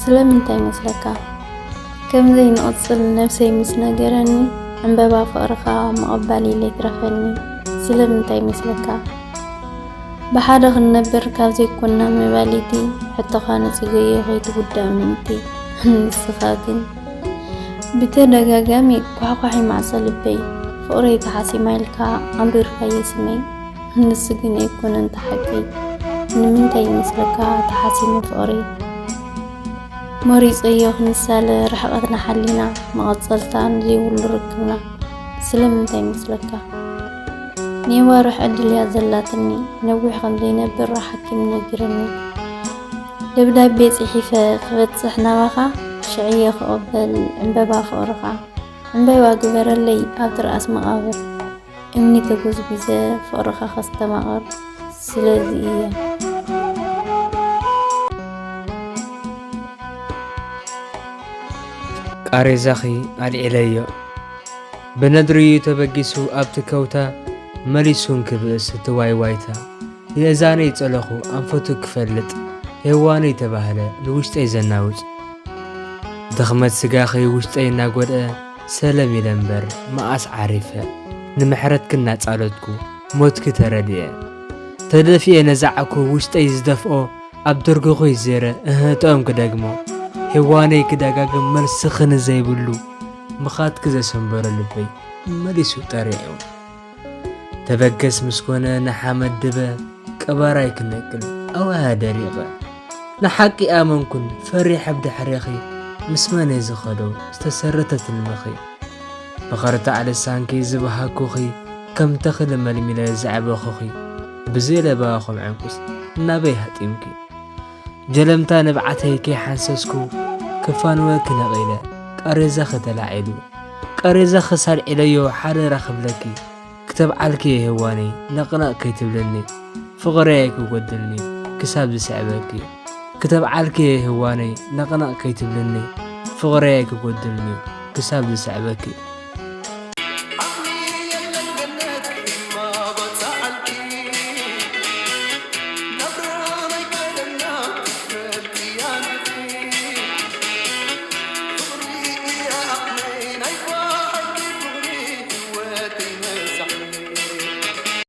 ስለምንታይ መስለካ ከም ዘይንቕጽል ነፍሰይ ምስ ነገረኒ ዕምበባ ፍቕርኻ መቐባሊ ለይትረፈኒ ስለምንታይ መስለካ ብሓደ ክንነብር ካብ ዘይኮንና መባሊቲ ሕቶኻ ነጽገየ ኸይትጉዳእ ምንቲ ንስኻ ግን ብተደጋጋሚ ኳሕኳሕ ማዕጾ ልበይ ፍቕረይ ተሓሲማ ኢልካ ኣንቢርካ የስመይ ንስ ግን ኣይኮነን ተሓቀይ ንምንታይ መስለካ ተሓሲሙ ፍቕሪ መሪፀዮ ክንሳለ ርሕቐትና ሓሊና መቐጸልታ ንዘይብሉ ርክብና ስለምንታይ መስለካ ንዋርሕ ዕድልያ ዘላትኒ ነዊሕ ከም ዘይነብር ሓኪም ነጊረኒ ደብዳቤ ጽሒፈ ክበጽሕ ናባኻ ሽዕየ ክቕበል ዕምበባ ፍቕርኻ ዕምበባ ግበረለይ ኣብ ትርኣስ መቓብር እምኒ ተጐዝቢዘ ፍቕርኻ ኸስተማቕር ስለዚ እየ ቃሬዛኺ ኣልዒለዮ ብነድርዩ ተበጊሱ ኣብቲ ከውታ መሊሱን ክብእስ እትዋይዋይታ የእዛነይ ጸለኹ ኣንፈቱ ክፈልጥ ሄዋነይ ተባህለ ንውሽጠይ ዘናውፅ ድኽመት ስጋኺ ውሽጠይ እናጐድአ ሰለም ኢለ እምበር መዓስ ዓሪፈ ንምሕረት ክናጻለትኩ ሞትኪ ተረድየ ተደፊአ ነዛዓኩ ውሽጠይ ዝደፍኦ ኣብ ደርግኹ ይዘረ እህቶም ክደግሞ ሄዋነይ ክደጋግም መልሲ ኽንዘይብሉ ምኻትኪ ዘሰንበረ ልበይ መሊሱ ጠሪዑ ተበገስ ምስኮነ ንሓመድ ድበ ቀባራይ ክነቅል ኣዋያ ደሪቐ ንሓቂ ኣመንኩን ፈሪሕ ብድሕሪኺ ምስመነይ ዝኸዶ ዝተሰረተት ልመኺ ብኸርታዕ ልሳንኪ ዝብሃኩኺ ከም ተኽሊ መልሚለ ዝዕበኹኺ ብዘይለባኹም ዕንቁስ ናበይ ሃጢምኪ ጀለምታ ንብዓተይ ከይሓንሰስኩ ክፋንወኪ ነቒለ ቃሬዛኺ ተላዒሉ ቃሬዛኺ ሳልዒለዮ ሓደ ረኽብለኪ ክተብዓልኪ የህዋነይ ነቕናቕ ከይትብለኒ ፍቕረይ ኣይክጐድልኒ ክሳብ ዝስዕበኪ ክተብዓልኪ የህዋነይ ነቕናቕ ከይትብለኒ ፍቕረይ ኣይክጐድልኒ ክሳብ ዝስዕበኪ